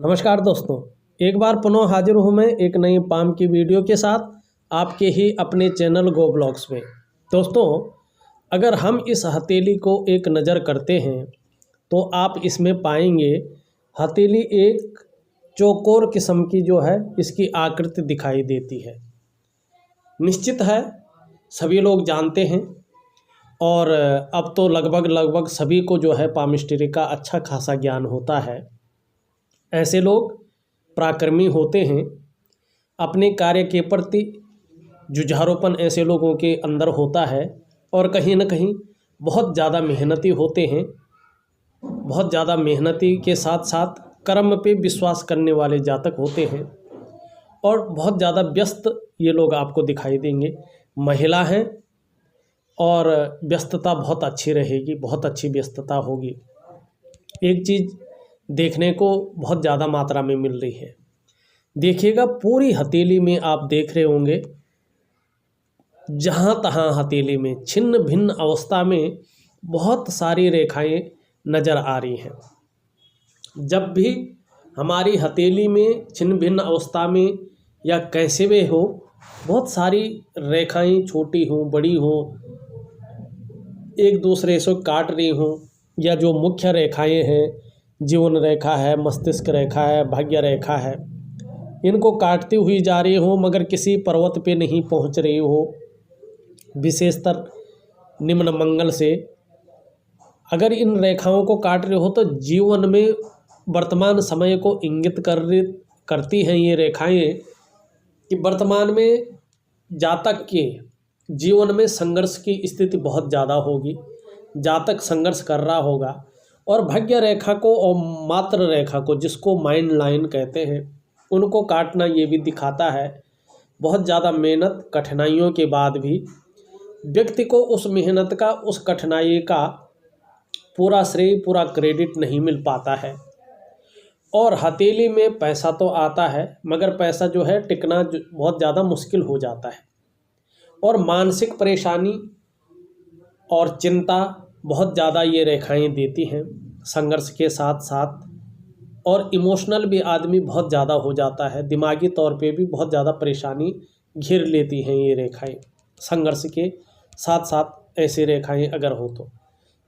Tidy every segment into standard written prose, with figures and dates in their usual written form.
नमस्कार दोस्तों, एक बार पुनः हाजिर हूँ मैं एक नई पाम की वीडियो के साथ आपके ही अपने चैनल गो ब्लॉग्स में। दोस्तों, अगर हम इस हथेली को एक नज़र करते हैं तो आप इसमें पाएंगे हथेली एक चौकोर किस्म की जो है इसकी आकृति दिखाई देती है। निश्चित है सभी लोग जानते हैं और अब तो लगभग सभी को जो है पामिस्ट्री का अच्छा खासा ज्ञान होता है। ऐसे लोग पराक्रमी होते हैं, अपने कार्य के प्रति जुझारूपन ऐसे लोगों के अंदर होता है और कहीं न कहीं बहुत ज़्यादा मेहनती होते हैं। बहुत ज़्यादा मेहनती के साथ साथ कर्म पे विश्वास करने वाले जातक होते हैं और बहुत ज़्यादा व्यस्त ये लोग आपको दिखाई देंगे। महिला हैं और व्यस्तता बहुत अच्छी रहेगी, बहुत अच्छी व्यस्तता होगी। एक चीज़ देखने को बहुत ज़्यादा मात्रा में मिल रही है। देखिएगा पूरी हथेली में आप देख रहे होंगे, जहाँ तहाँ हथेली में छिन्न भिन्न अवस्था में बहुत सारी रेखाएं नज़र आ रही हैं। जब भी हमारी हथेली में छिन्न भिन्न अवस्था में या कैसे वे हो, बहुत सारी रेखाएं छोटी हों बड़ी हों, एक दूसरे से काट रही हों, या जो मुख्य रेखाएं हैं, जीवन रेखा है, मस्तिष्क रेखा है, भाग्य रेखा है, इनको काटती हुई जा रही हो मगर किसी पर्वत पे नहीं पहुंच रही हो, विशेषतर निम्न मंगल से। अगर इन रेखाओं को काट रहे हो तो जीवन में वर्तमान समय को इंगित करती हैं ये रेखाएं कि वर्तमान में जातक के जीवन में संघर्ष की स्थिति बहुत ज़्यादा होगी, जातक संघर्ष कर रहा होगा। और भाग्य रेखा को और मात्र रेखा को, जिसको माइंड लाइन कहते हैं, उनको काटना ये भी दिखाता है बहुत ज़्यादा मेहनत कठिनाइयों के बाद भी व्यक्ति को उस मेहनत का, उस कठिनाई का पूरा श्रेय, पूरा क्रेडिट नहीं मिल पाता है। और हथेली में पैसा तो आता है मगर पैसा जो है टिकना बहुत ज़्यादा मुश्किल हो जाता है। और मानसिक परेशानी और चिंता बहुत ज़्यादा ये रेखाएं देती हैं संघर्ष के साथ साथ। और इमोशनल भी आदमी बहुत ज़्यादा हो जाता है, दिमागी तौर पे भी बहुत ज़्यादा परेशानी घेर लेती हैं ये रेखाएं संघर्ष के साथ साथ। ऐसी रेखाएं अगर हो तो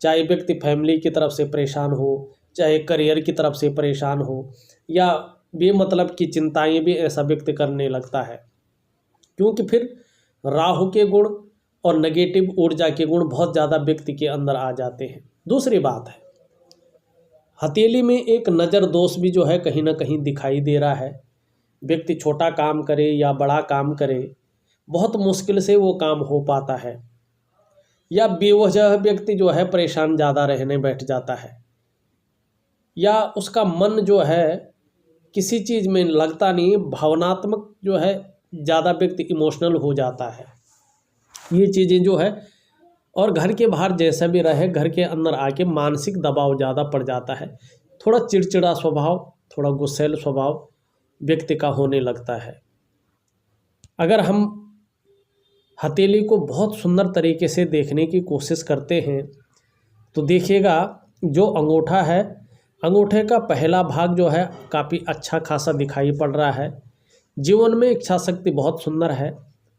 चाहे व्यक्ति फैमिली की तरफ से परेशान हो, चाहे करियर की तरफ से परेशान हो, या बेमतलब की चिंताएं भी ऐसा व्यक्ति करने लगता है, क्योंकि फिर राहु के गुण और नेगेटिव ऊर्जा के गुण बहुत ज़्यादा व्यक्ति के अंदर आ जाते हैं। दूसरी बात है, हथेली में एक नज़र दोष भी जो है कहीं ना कहीं दिखाई दे रहा है। व्यक्ति छोटा काम करे या बड़ा काम करे, बहुत मुश्किल से वो काम हो पाता है, या बेवजह व्यक्ति जो है परेशान ज़्यादा रहने बैठ जाता है, या उसका मन जो है किसी चीज़ में लगता नहीं, भावनात्मक जो है ज़्यादा व्यक्ति इमोशनल हो जाता है। ये चीज़ें जो है, और घर के बाहर जैसा भी रहे, घर के अंदर आके मानसिक दबाव ज़्यादा पड़ जाता है। थोड़ा चिड़चिड़ा स्वभाव, थोड़ा गुस्सैल स्वभाव व्यक्ति का होने लगता है। अगर हम हथेली को बहुत सुंदर तरीके से देखने की कोशिश करते हैं तो देखिएगा, जो अंगूठा है, अंगूठे का पहला भाग जो है काफ़ी अच्छा खासा दिखाई पड़ रहा है। जीवन में इच्छा शक्ति बहुत सुंदर है,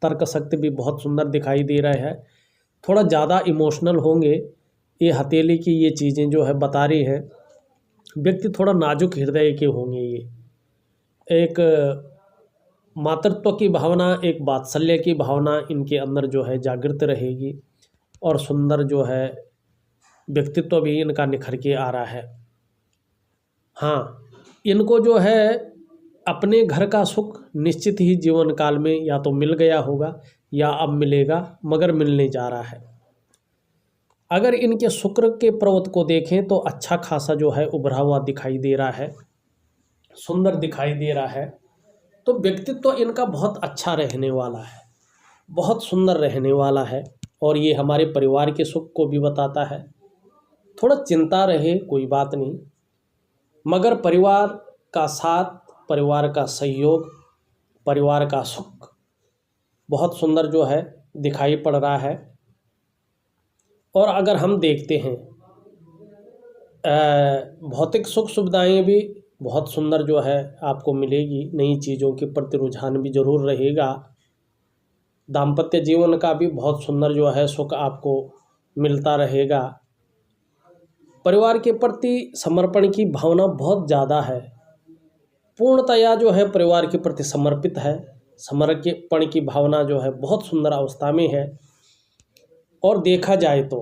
तर्क शक्ति भी बहुत सुंदर दिखाई दे रहा है। थोड़ा ज़्यादा इमोशनल होंगे, ये हथेली की ये चीज़ें जो है बता रही हैं। व्यक्ति थोड़ा नाजुक हृदय के होंगे, ये एक मातृत्व की भावना, एक वात्सल्य की भावना इनके अंदर जो है जागृत रहेगी, और सुंदर जो है व्यक्तित्व भी इनका निखर के आ रहा है। हाँ, इनको जो है अपने घर का सुख निश्चित ही जीवन काल में या तो मिल गया होगा या अब मिलेगा, मगर मिलने जा रहा है। अगर इनके शुक्र के पर्वत को देखें तो अच्छा खासा जो है उभरा हुआ दिखाई दे रहा है, सुंदर दिखाई दे रहा है। तो व्यक्तित्व इनका बहुत अच्छा रहने वाला है, बहुत सुंदर रहने वाला है। और ये हमारे परिवार के सुख को भी बताता है। थोड़ा चिंता रहे कोई बात नहीं, मगर परिवार का साथ, परिवार का सहयोग, परिवार का सुख बहुत सुंदर जो है दिखाई पड़ रहा है। और अगर हम देखते हैं भौतिक सुख सुविधाएं भी बहुत सुंदर जो है आपको मिलेगी। नई चीज़ों के प्रति रुझान भी जरूर रहेगा। दाम्पत्य जीवन का भी बहुत सुंदर जो है सुख आपको मिलता रहेगा। परिवार के प्रति समर्पण की भावना बहुत ज़्यादा है। पूर्णतया जो है परिवार के प्रति समर्पित है। समर्पण की भावना जो है बहुत सुंदर अवस्था में है। और देखा जाए तो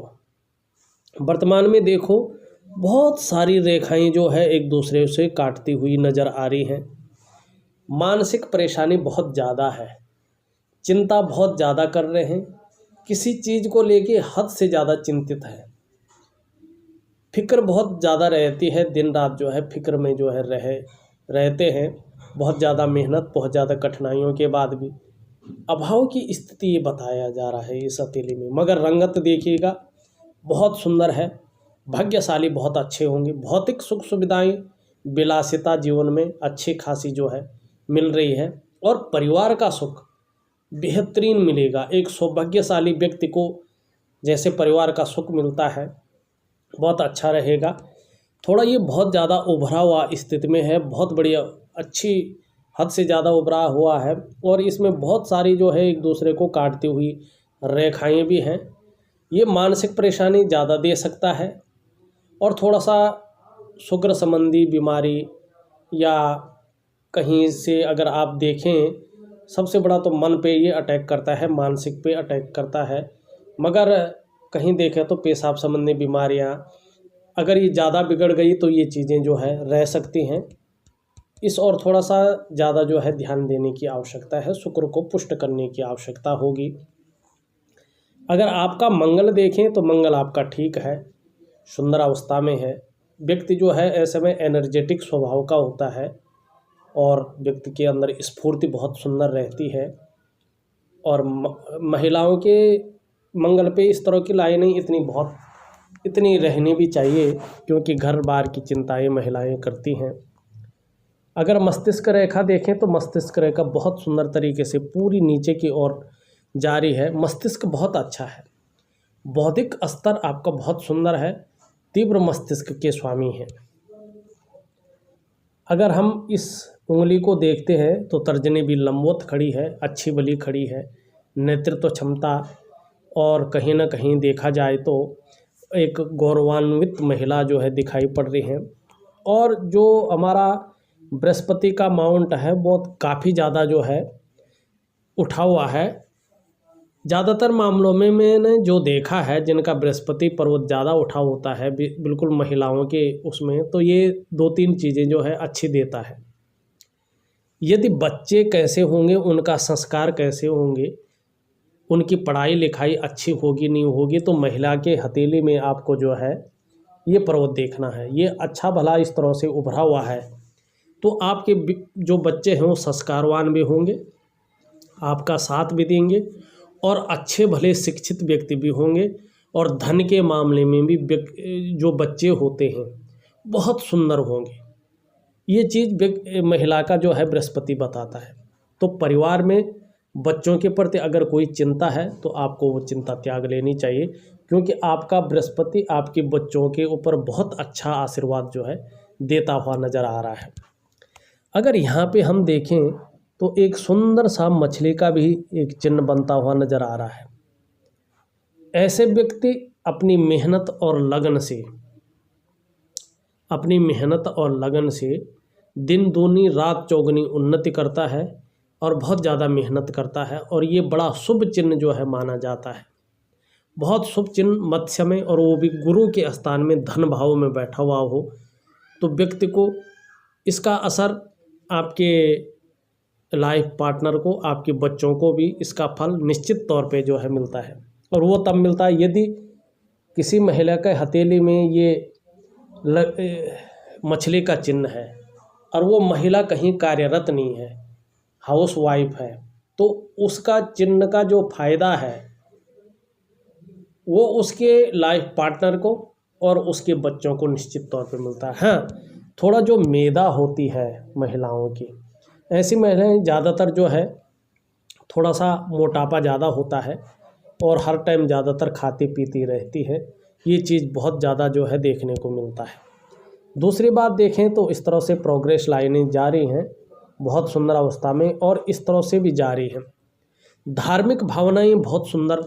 वर्तमान में देखो, बहुत सारी रेखाएं जो है एक दूसरे से काटती हुई नज़र आ रही हैं। मानसिक परेशानी बहुत ज़्यादा है। चिंता बहुत ज़्यादा कर रहे हैं। किसी चीज़ को लेके हद से ज़्यादा चिंतित है। फिक्र बहुत ज़्यादा रहती है। दिन रात जो है फिक्र में जो है रहते हैं। बहुत ज़्यादा मेहनत, बहुत ज़्यादा कठिनाइयों के बाद भी अभाव की स्थिति ये बताया जा रहा है इस हथेली में। मगर रंगत देखिएगा बहुत सुंदर है। भाग्यशाली बहुत अच्छे होंगे। भौतिक सुख सुविधाएं, विलासिता जीवन में अच्छी खासी जो है मिल रही है। और परिवार का सुख बेहतरीन मिलेगा। एक सौभाग्यशाली व्यक्ति को जैसे परिवार का सुख मिलता है, बहुत अच्छा रहेगा। थोड़ा ये बहुत ज़्यादा उभरा हुआ स्थिति में है। बहुत बढ़िया, अच्छी हद से ज़्यादा उभरा हुआ है। और इसमें बहुत सारी जो है एक दूसरे को काटती हुई रेखाएं भी हैं। ये मानसिक परेशानी ज़्यादा दे सकता है। और थोड़ा सा शुगर संबंधी बीमारी या कहीं से अगर आप देखें, सबसे बड़ा तो मन पे ये अटैक करता है, मानसिक पे अटैक करता है। मगर कहीं देखें तो पेशाब संबंधी बीमारियां अगर ये ज़्यादा बिगड़ गई तो ये चीज़ें जो है रह सकती हैं। इस और थोड़ा सा ज़्यादा जो है ध्यान देने की आवश्यकता है। शुक्र को पुष्ट करने की आवश्यकता होगी। अगर आपका मंगल देखें तो मंगल आपका ठीक है, सुंदर अवस्था में है। व्यक्ति जो है ऐसे में एनर्जेटिक स्वभाव का होता है और व्यक्ति के अंदर स्फूर्ति बहुत सुंदर रहती है। और महिलाओं के मंगल पे इस तरह की लाइनें इतनी रहनी भी चाहिए, क्योंकि घर बार की चिंताएं महिलाएं करती हैं। अगर मस्तिष्क रेखा देखें तो मस्तिष्क रेखा बहुत सुंदर तरीके से पूरी नीचे की ओर जारी है। मस्तिष्क बहुत अच्छा है। बौद्धिक स्तर आपका बहुत सुंदर है। तीव्र मस्तिष्क के स्वामी हैं। अगर हम इस उंगली को देखते हैं तो तर्जनी भी लंबवत खड़ी है, अच्छी बली खड़ी है। नेतृत्व क्षमता और कहीं ना कहीं देखा जाए तो एक गौरवान्वित महिला जो है दिखाई पड़ रही है। और जो हमारा बृहस्पति का माउंट है वो काफ़ी ज़्यादा जो है उठा हुआ है। ज़्यादातर मामलों में मैंने जो देखा है जिनका बृहस्पति पर्वत ज़्यादा उठा होता है बिल्कुल महिलाओं के उसमें, तो ये 2-3 चीज़ें जो है अच्छी देता है। यदि बच्चे कैसे होंगे, उनका संस्कार कैसे होंगे, उनकी पढ़ाई लिखाई अच्छी होगी नहीं होगी, तो महिला के हथेली में आपको जो है ये पर्वत देखना है। ये अच्छा भला इस तरह से उभरा हुआ है। तो आपके जो बच्चे हैं वो संस्कारवान भी होंगे, आपका साथ भी देंगे और अच्छे भले शिक्षित व्यक्ति भी होंगे। और धन के मामले में भी जो बच्चे होते हैं बहुत सुंदर होंगे। ये चीज़ महिला का जो है बृहस्पति बताता है। तो परिवार में बच्चों के प्रति अगर कोई चिंता है तो आपको वो चिंता त्याग लेनी चाहिए, क्योंकि आपका बृहस्पति आपके बच्चों के ऊपर बहुत अच्छा आशीर्वाद जो है देता हुआ नज़र आ रहा है। अगर यहाँ पे हम देखें तो एक सुंदर सा मछली का भी एक चिन्ह बनता हुआ नज़र आ रहा है। ऐसे व्यक्ति अपनी मेहनत और लगन से दिन दूनी रात चौगुनी उन्नति करता है और बहुत ज़्यादा मेहनत करता है। और ये बड़ा शुभ चिन्ह जो है माना जाता है। बहुत शुभ चिन्ह मत्स्य में, और वो भी गुरु के स्थान में धन भाव में बैठा हुआ हो, तो व्यक्ति को इसका असर आपके लाइफ पार्टनर को, आपके बच्चों को भी इसका फल निश्चित तौर पे जो है मिलता है। और वो तब मिलता है यदि किसी महिला के हथेली में ये मछली का चिन्ह है और वो महिला कहीं कार्यरत नहीं है, हाउस वाइफ है, तो उसका चिन्ह का जो फायदा है वो उसके लाइफ पार्टनर को और उसके बच्चों को निश्चित तौर पे मिलता है। हाँ, थोड़ा जो मेदा होती है महिलाओं की, ऐसी महिलाएं ज़्यादातर जो है थोड़ा सा मोटापा ज़्यादा होता है और हर टाइम ज़्यादातर खाती पीती रहती है। ये चीज़ बहुत ज़्यादा जो है देखने को मिलता है। दूसरी बात देखें तो इस तरह से प्रोग्रेस लाइनें जारी हैं बहुत सुंदर अवस्था में, और इस तरह से भी जारी हैं। धार्मिक भावनाएं बहुत सुंदर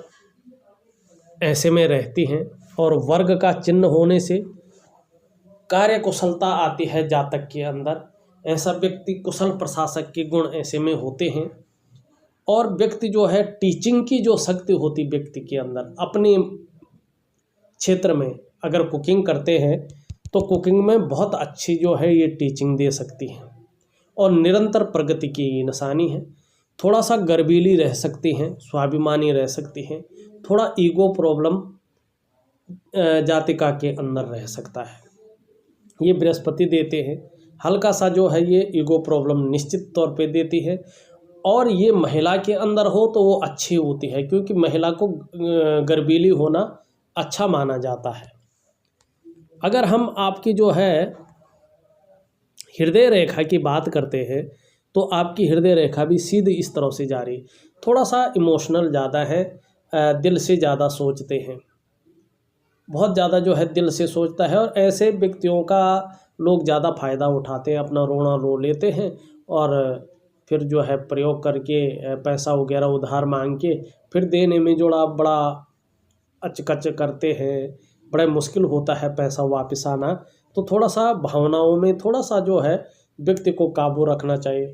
ऐसे में रहती हैं, और वर्ग का चिन्ह होने से कार्य कुशलता आती है जातक के अंदर। ऐसा व्यक्ति कुशल प्रशासक के गुण ऐसे में होते हैं। और व्यक्ति जो है टीचिंग की जो शक्ति होती व्यक्ति के अंदर, अपने क्षेत्र में अगर कुकिंग करते हैं तो कुकिंग में बहुत अच्छी जो है ये टीचिंग दे सकती है, और निरंतर प्रगति की निशानी है। थोड़ा सा गर्वीली रह सकती हैं, स्वाभिमानी रह सकती हैं, थोड़ा ईगो प्रॉब्लम जातिका के अंदर रह सकता है, ये बृहस्पति देते हैं। हल्का सा जो है ये ईगो प्रॉब्लम निश्चित तौर पे देती है, और ये महिला के अंदर हो तो वो अच्छी होती है, क्योंकि महिला को गर्वीली होना अच्छा माना जाता है। अगर हम आपकी जो है हृदय रेखा की बात करते हैं तो आपकी हृदय रेखा भी सीधी इस तरह से जा रही, थोड़ा सा इमोशनल ज़्यादा है, दिल से ज़्यादा सोचते हैं, बहुत ज़्यादा जो है दिल से सोचता है। और ऐसे व्यक्तियों का लोग ज़्यादा फ़ायदा उठाते हैं, अपना रोना रो लेते हैं, और फिर जो है प्रयोग करके पैसा वगैरह उधार मांग के फिर देने में जोड़ा बड़ा अचकच करते हैं, बड़ा मुश्किल होता है पैसा वापस आना। तो थोड़ा सा भावनाओं में थोड़ा सा जो है व्यक्ति को काबू रखना चाहिए,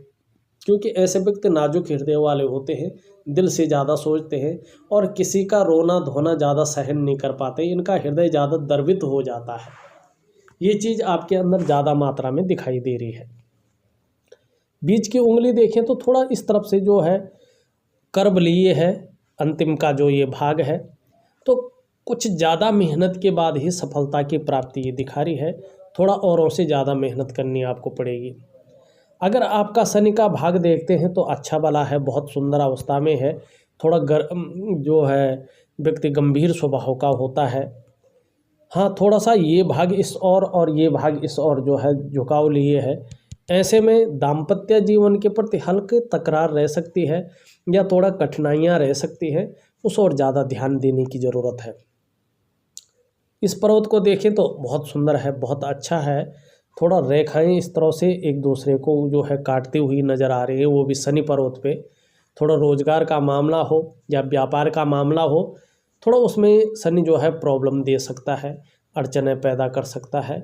क्योंकि ऐसे व्यक्ति नाजुक हृदय वाले होते हैं, दिल से ज़्यादा सोचते हैं, और किसी का रोना धोना ज़्यादा सहन नहीं कर पाते, इनका हृदय ज़्यादा द्रवित हो जाता है। ये चीज़ आपके अंदर ज़्यादा मात्रा में दिखाई दे रही है। बीच की उंगली देखें तो थोड़ा इस तरफ से जो है कर्व लिए है, अंतिम का जो ये भाग है, तो कुछ ज़्यादा मेहनत के बाद ही सफलता की प्राप्ति ये दिखा रही है। थोड़ा औरों से ज़्यादा मेहनत करनी आपको पड़ेगी। अगर आपका शनि का भाग देखते हैं तो अच्छा वाला है, बहुत सुंदर अवस्था में है। थोड़ा जो है व्यक्ति गंभीर स्वभाव का होता है। हाँ, थोड़ा सा ये भाग इस और ये भाग इस और जो है झुकाव लिए है। ऐसे में दाम्पत्य जीवन के प्रति हल्की तकरार रह सकती है, या थोड़ा कठिनाइयाँ रह सकती हैं, उस और ज़्यादा ध्यान देने की ज़रूरत है। इस पर्वत को देखें तो बहुत सुंदर है, बहुत अच्छा है। थोड़ा रेखाएं इस तरह से एक दूसरे को जो है काटती हुई नज़र आ रही है, वो भी शनि पर्वत पे। थोड़ा रोजगार का मामला हो या व्यापार का मामला हो, थोड़ा उसमें शनि जो है प्रॉब्लम दे सकता है, अड़चनें पैदा कर सकता है।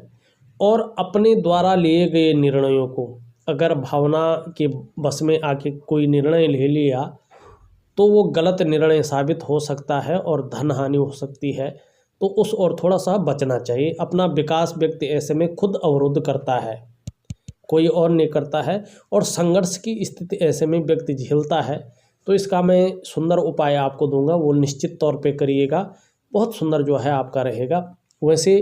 और अपने द्वारा लिए गए निर्णयों को अगर भावना के बस में आके कोई निर्णय ले लिया तो वो गलत निर्णय साबित हो सकता है और धन हानि हो सकती है, तो उस और थोड़ा सा बचना चाहिए। अपना विकास व्यक्ति ऐसे में खुद अवरुद्ध करता है, कोई और नहीं करता है, और संघर्ष की स्थिति ऐसे में व्यक्ति झेलता है। तो इसका मैं सुंदर उपाय आपको दूंगा, वो निश्चित तौर पे करिएगा, बहुत सुंदर जो है आपका रहेगा। वैसे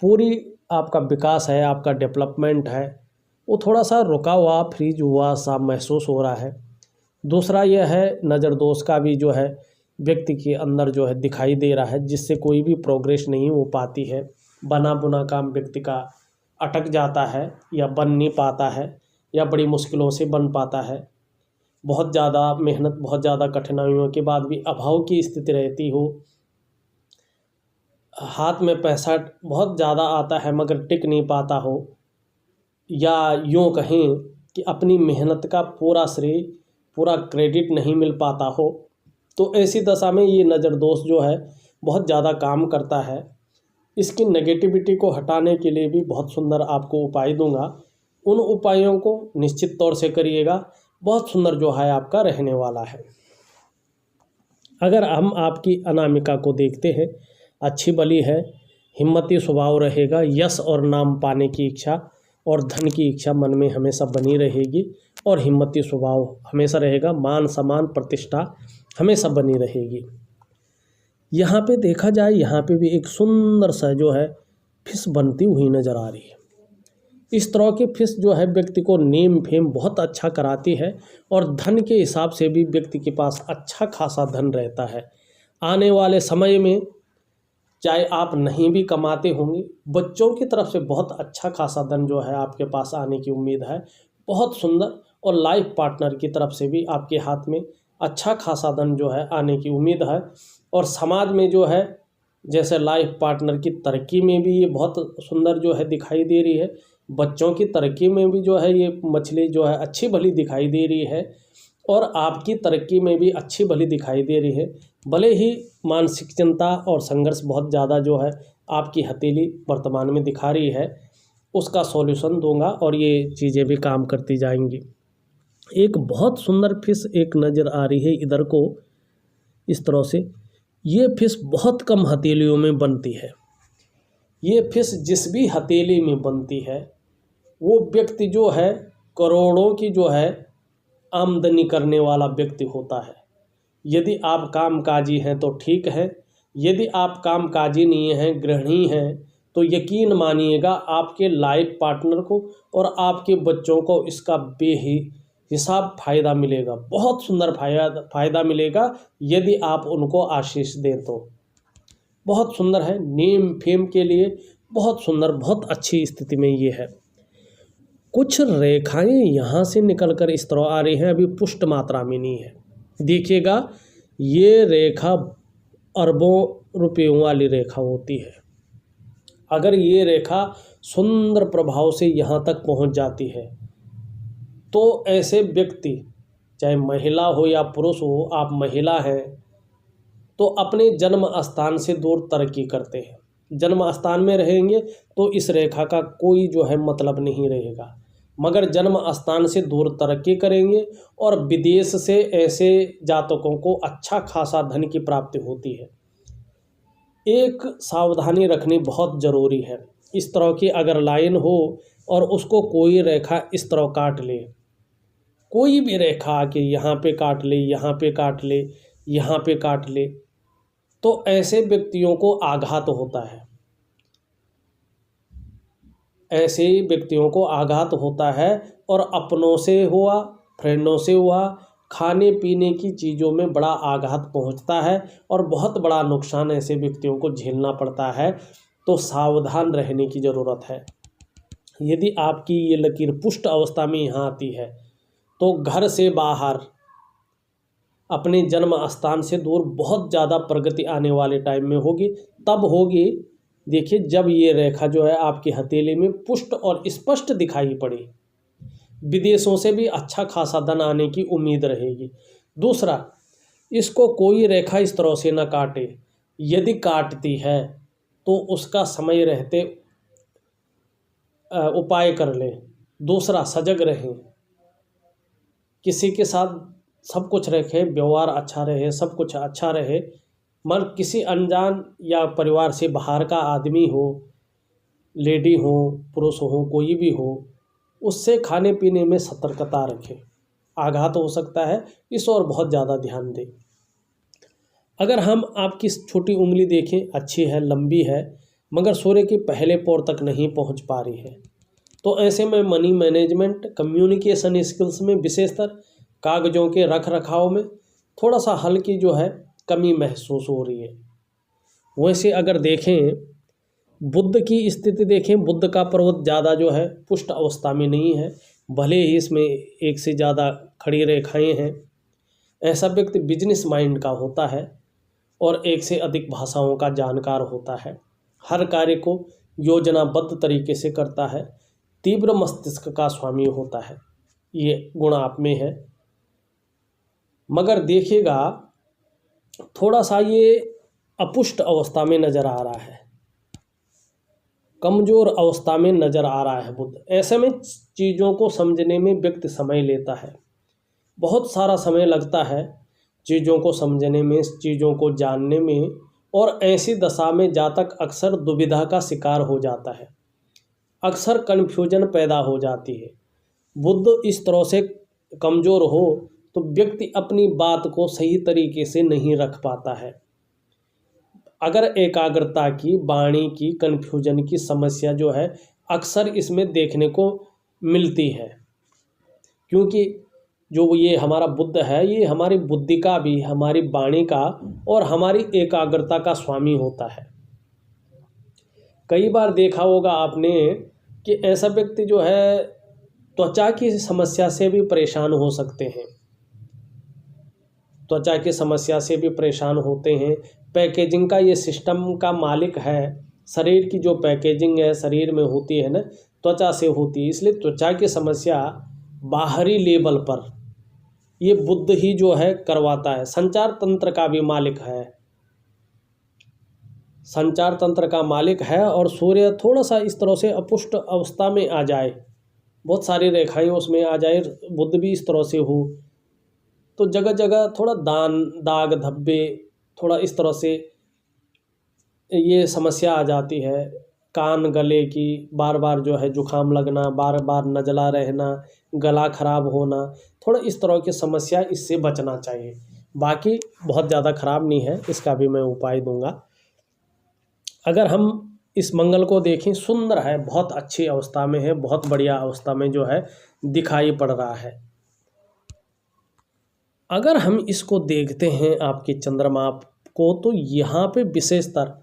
पूरी आपका विकास है, आपका डेवलपमेंट है, वो थोड़ा सा रुका हुआ फ्रीज हुआ सा महसूस हो रहा है। दूसरा यह है नज़र दोष का भी जो है व्यक्ति के अंदर जो है दिखाई दे रहा है, जिससे कोई भी प्रोग्रेस नहीं हो पाती है। बना बुना काम व्यक्ति का अटक जाता है, या बन नहीं पाता है, या बड़ी मुश्किलों से बन पाता है। बहुत ज़्यादा मेहनत, बहुत ज़्यादा कठिनाइयों के बाद भी अभाव की स्थिति रहती हो, हाथ में पैसा बहुत ज़्यादा आता है मगर टिक नहीं पाता हो, या यूँ कहें कि अपनी मेहनत का पूरा श्रेय, पूरा क्रेडिट नहीं मिल पाता हो, तो ऐसी दशा में ये नज़र दोष जो है बहुत ज़्यादा काम करता है। इसकी नेगेटिविटी को हटाने के लिए भी बहुत सुंदर आपको उपाय दूंगा, उन उपायों को निश्चित तौर से करिएगा, बहुत सुंदर जो है आपका रहने वाला है। अगर हम आपकी अनामिका को देखते हैं, अच्छी बली है, हिम्मती स्वभाव रहेगा, यश और नाम पाने की इच्छा और धन की इच्छा मन में हमेशा बनी रहेगी, और हिम्मती स्वभाव हमेशा रहेगा, मान सम्मान प्रतिष्ठा हमेशा बनी रहेगी। यहाँ पे देखा जाए, यहाँ पे भी एक सुंदर सा जो है फिश बनती हुई नज़र आ रही है। इस तरह की फिश जो है व्यक्ति को नेम फेम बहुत अच्छा कराती है, और धन के हिसाब से भी व्यक्ति के पास अच्छा खासा धन रहता है। आने वाले समय में चाहे आप नहीं भी कमाते होंगे, बच्चों की तरफ से बहुत अच्छा खासा धन जो है आपके पास आने की उम्मीद है, बहुत सुंदर। और लाइफ पार्टनर की तरफ से भी आपके हाथ में अच्छा खासा धन जो है आने की उम्मीद है। और समाज में जो है जैसे लाइफ पार्टनर की तरक्की में भी ये बहुत सुंदर जो है दिखाई दे रही है। बच्चों की तरक्की में भी जो है ये मछली जो है अच्छी भली दिखाई दे रही है, और आपकी तरक्की में भी अच्छी भली दिखाई दे रही है। भले ही मानसिक चिंता और संघर्ष बहुत ज़्यादा जो है आपकी हथेली वर्तमान में दिखा रही है, उसका सॉल्यूशन दूंगा और ये चीज़ें भी काम करती जाएंगी। एक बहुत सुंदर फिश एक नज़र आ रही है इधर को, इस तरह से। ये फिश बहुत कम हथेलियों में बनती है। ये फिश जिस भी हथेली में बनती है वो व्यक्ति जो है करोड़ों की जो है आमदनी करने वाला व्यक्ति होता है। यदि आप कामकाजी हैं तो ठीक है, यदि आप कामकाजी नहीं हैं, गृहिणी हैं, तो यकीन मानिएगा आपके लाइफ पार्टनर को और आपके बच्चों को इसका बेहिसाब फ़ायदा मिलेगा। बहुत सुंदर फ़ायदा मिलेगा यदि आप उनको आशीष दें तो। बहुत सुंदर है, नेम फेम के लिए बहुत सुंदर, बहुत अच्छी स्थिति में ये है। कुछ रेखाएं यहाँ से निकलकर इस तरह आ रही हैं, अभी पुष्ट मात्रा में नहीं है। देखिएगा ये रेखा अरबों रुपयों वाली रेखा होती है। अगर ये रेखा सुंदर प्रभाव से यहाँ तक पहुँच जाती है तो ऐसे व्यक्ति, चाहे महिला हो या पुरुष हो, आप महिला हैं तो अपने जन्म स्थान से दूर तरक्की करते हैं। जन्म स्थान में रहेंगे तो इस रेखा का कोई जो है मतलब नहीं रहेगा, मगर जन्म स्थान से दूर तरक्की करेंगे और विदेश से ऐसे जातकों को अच्छा खासा धन की प्राप्ति होती है। एक सावधानी रखनी बहुत ज़रूरी है। इस तरह की अगर लाइन हो और उसको कोई रेखा इस तरह काट ले, कोई भी रेखा आके यहाँ पे काट ले, यहाँ पे काट ले, यहाँ पे काट ले, तो ऐसे व्यक्तियों को आघात होता है। ऐसे व्यक्तियों को आघात होता है और अपनों से हुआ, फ्रेंडों से हुआ, खाने पीने की चीज़ों में बड़ा आघात पहुंचता है और बहुत बड़ा नुकसान ऐसे व्यक्तियों को झेलना पड़ता है। तो सावधान रहने की ज़रूरत है। यदि आपकी ये लकीर पुष्ट अवस्था में यहाँ आती है तो घर से बाहर, अपने जन्म स्थान से दूर बहुत ज़्यादा प्रगति आने वाले टाइम में होगी। तब होगी, देखिए, जब ये रेखा जो है आपकी हथेली में पुष्ट और स्पष्ट दिखाई पड़े। विदेशों से भी अच्छा खासा धन आने की उम्मीद रहेगी। दूसरा, इसको कोई रेखा इस तरह से ना काटे। यदि काटती है तो उसका समय रहते उपाय कर लें। दूसरा, सजग रहें, किसी के साथ सब कुछ रखें, व्यवहार अच्छा रहे, सब कुछ अच्छा रहे, मगर किसी अनजान या परिवार से बाहर का आदमी हो, लेडी हो, पुरुष हो, कोई भी हो, उससे खाने पीने में सतर्कता रखें। आघात हो सकता है, इस और बहुत ज़्यादा ध्यान दें। अगर हम आपकी छोटी उंगली देखें, अच्छी है, लंबी है, मगर सूर्य के पहले पौर तक नहीं पहुंच पा रही है, तो ऐसे में मनी मैनेजमेंट, कम्युनिकेशन स्किल्स में, विशेषतर कागज़ों के रख रखाव में थोड़ा सा हल्की जो है कमी महसूस हो रही है। वैसे अगर देखें, बुध की स्थिति देखें, बुध का पर्वत ज़्यादा जो है पुष्ट अवस्था में नहीं है, भले ही इसमें एक से ज़्यादा खड़ी रेखाएं हैं। ऐसा व्यक्ति बिजनेस माइंड का होता है और एक से अधिक भाषाओं का जानकार होता है, हर कार्य को योजनाबद्ध तरीके से करता है, तीव्र मस्तिष्क का स्वामी होता है। ये गुण आप में है। मगर देखिएगा थोड़ा सा ये अपुष्ट अवस्था में नज़र आ रहा है, कमज़ोर अवस्था में नज़र आ रहा है बुध। ऐसे में चीज़ों को समझने में व्यक्ति समय लेता है, बहुत सारा समय लगता है चीज़ों को समझने में, चीज़ों को जानने में, और ऐसी दशा में जातक अक्सर दुविधा का शिकार हो जाता है, अक्सर कन्फ्यूजन पैदा हो जाती है। बुध इस तरह से कमज़ोर हो तो व्यक्ति अपनी बात को सही तरीके से नहीं रख पाता है। अगर एकाग्रता की, वाणी की, कन्फ्यूजन की समस्या जो है अक्सर इसमें देखने को मिलती है, क्योंकि जो ये हमारा बुध है ये हमारी बुद्धि का भी, हमारी वाणी का और हमारी एकाग्रता का स्वामी होता है। कई बार देखा होगा आपने कि ऐसा व्यक्ति जो है त्वचा की समस्या से भी परेशान हो सकते हैं, त्वचा की समस्या से भी परेशान होते हैं, पैकेजिंग का ये सिस्टम का मालिक है। शरीर की जो पैकेजिंग है शरीर में होती है ना, त्वचा से होती है, इसलिए त्वचा की समस्या बाहरी लेवल पर ये बुध ही जो है करवाता है। संचार तंत्र का भी मालिक है, संचार तंत्र का मालिक है। और सूर्य थोड़ा सा इस तरह से अपुष्ट अवस्था में आ जाए, बहुत सारी रेखाएं उसमें आ जाए, बुध भी इस तरह से हो, तो जगह जगह थोड़ा दाग धब्बे थोड़ा इस तरह से ये समस्या आ जाती है। कान गले की बार बार जो है जुखाम लगना, बार बार नजला रहना, गला खराब होना, थोड़ा इस तरह की समस्या, इससे बचना चाहिए। बाकी बहुत ज़्यादा खराब नहीं है, इसका भी मैं उपाय दूंगा। अगर हम इस मंगल को देखें, सुंदर है, बहुत अच्छी अवस्था में है, बहुत बढ़िया अवस्था में जो है दिखाई पड़ रहा है। अगर हम इसको देखते हैं आपके चंद्रमा को, तो यहाँ पे विशेषतर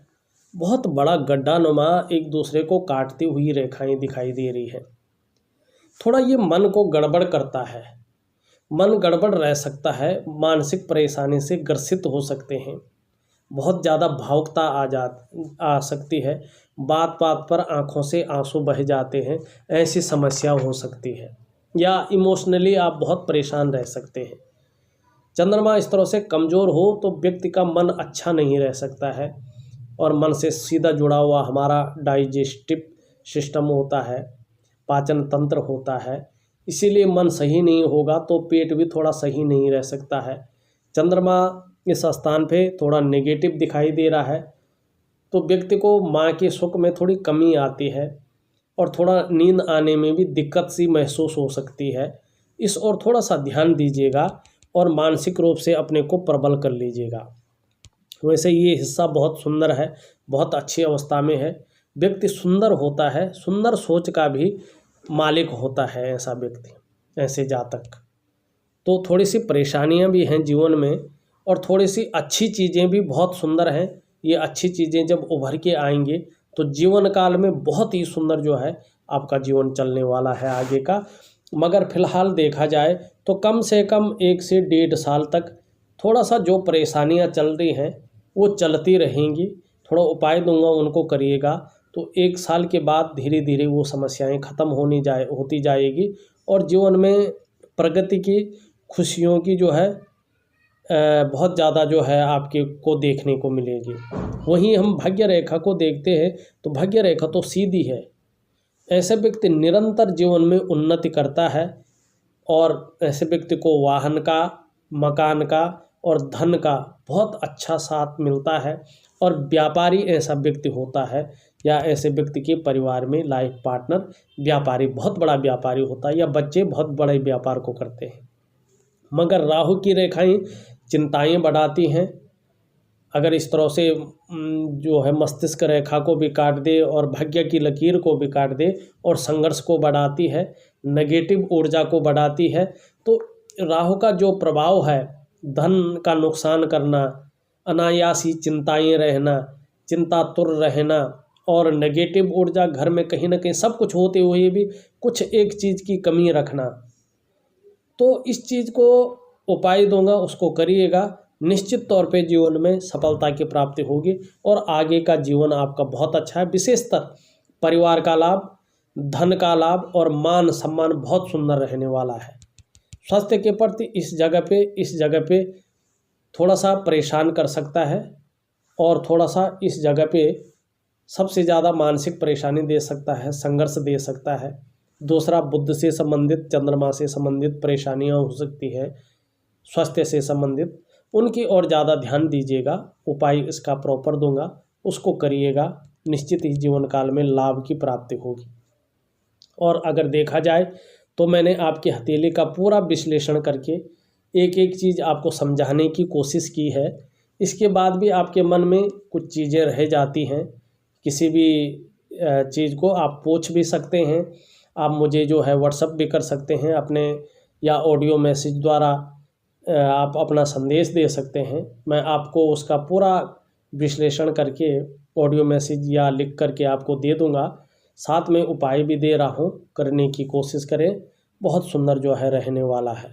बहुत बड़ा गड्ढानुमा एक दूसरे को काटती हुई रेखाएं दिखाई दे रही है। थोड़ा ये मन को गड़बड़ करता है, मन गड़बड़ रह सकता है, मानसिक परेशानी से ग्रसित हो सकते हैं, बहुत ज़्यादा भावुकता आ सकती है, बात बात पर आंखों से आंसू बह जाते हैं, ऐसी समस्या हो सकती है, या इमोशनली आप बहुत परेशान रह सकते हैं। चंद्रमा इस तरह से कमज़ोर हो तो व्यक्ति का मन अच्छा नहीं रह सकता है, और मन से सीधा जुड़ा हुआ हमारा डाइजेस्टिव सिस्टम होता है, पाचन तंत्र होता है, इसीलिए मन सही नहीं होगा तो पेट भी थोड़ा सही नहीं रह सकता है। चंद्रमा इस स्थान पे थोड़ा नेगेटिव दिखाई दे रहा है, तो व्यक्ति को माँ के सुख में थोड़ी कमी आती है, और थोड़ा नींद आने में भी दिक्कत सी महसूस हो सकती है। इस ओर थोड़ा सा ध्यान दीजिएगा और मानसिक रूप से अपने को प्रबल कर लीजिएगा। वैसे ये हिस्सा बहुत सुंदर है, बहुत अच्छी अवस्था में है। व्यक्ति सुंदर होता है, सुंदर सोच का भी मालिक होता है ऐसा व्यक्ति, ऐसे जातक। तो थोड़ी सी परेशानियां भी हैं जीवन में, और थोड़ी सी अच्छी चीज़ें भी बहुत सुंदर हैं। ये अच्छी चीज़ें जब उभर के आएंगे तो जीवन काल में बहुत ही सुंदर जो है आपका जीवन चलने वाला है आगे का। मगर फिलहाल देखा जाए तो कम से कम 1 से 1.5 साल तक थोड़ा सा जो परेशानियां चल रही हैं वो चलती रहेंगी। थोड़ा उपाय दूंगा, उनको करिएगा, तो 1 साल के बाद धीरे धीरे वो समस्याएं ख़त्म होती जाएगी, और जीवन में प्रगति की, खुशियों की जो है बहुत ज़्यादा जो है आपके को देखने को मिलेगी। वहीं हम भाग्य रेखा को देखते हैं तो भाग्य रेखा तो सीधी है। ऐसे व्यक्ति निरंतर जीवन में उन्नति करता है, और ऐसे व्यक्ति को वाहन का, मकान का और धन का बहुत अच्छा साथ मिलता है। और व्यापारी ऐसा व्यक्ति होता है, या ऐसे व्यक्ति के परिवार में लाइफ पार्टनर व्यापारी, बहुत बड़ा व्यापारी होता है, या बच्चे बहुत बड़े व्यापार को करते हैं। मगर राहु की रेखाएं चिंताएं बढ़ाती हैं। अगर इस तरह से जो है मस्तिष्क रेखा को भी काट दे और भाग्य की लकीर को भी काट दे, और संघर्ष को बढ़ाती है, नेगेटिव ऊर्जा को बढ़ाती है। तो राहु का जो प्रभाव है, धन का नुकसान करना, अनायासी चिंताएं रहना, चिंतातुर रहना, और नेगेटिव ऊर्जा घर में कहीं ना कहीं सब कुछ होते हुए भी कुछ एक चीज़ की कमी रखना, तो इस चीज़ को उपाय दूंगा, उसको करिएगा, निश्चित तौर पे जीवन में सफलता की प्राप्ति होगी, और आगे का जीवन आपका बहुत अच्छा है। विशेषतर परिवार का लाभ, धन का लाभ और मान सम्मान बहुत सुंदर रहने वाला है। स्वास्थ्य के प्रति इस जगह पे थोड़ा सा परेशान कर सकता है, और थोड़ा सा इस जगह पे सबसे ज़्यादा मानसिक परेशानी दे सकता है, संघर्ष दे सकता है। दूसरा, बुध से संबंधित, चंद्रमा से संबंधित परेशानियां हो सकती है, स्वास्थ्य से संबंधित, उनकी ओर ज़्यादा ध्यान दीजिएगा। उपाय इसका प्रॉपर दूंगा, उसको करिएगा, निश्चित ही जीवन काल में लाभ की प्राप्ति होगी। और अगर देखा जाए तो मैंने आपकी हथेली का पूरा विश्लेषण करके एक एक चीज़ आपको समझाने की कोशिश की है। इसके बाद भी आपके मन में कुछ चीज़ें रह जाती हैं, किसी भी चीज़ को आप पूछ भी सकते हैं। आप मुझे जो है व्हाट्सएप भी कर सकते हैं अपने, या ऑडियो मैसेज द्वारा आप अपना संदेश दे सकते हैं। मैं आपको उसका पूरा विश्लेषण करके ऑडियो मैसेज या लिख करके आपको दे दूंगा। साथ में उपाय भी दे रहा हूँ, करने की कोशिश करें, बहुत सुंदर जो है रहने वाला है।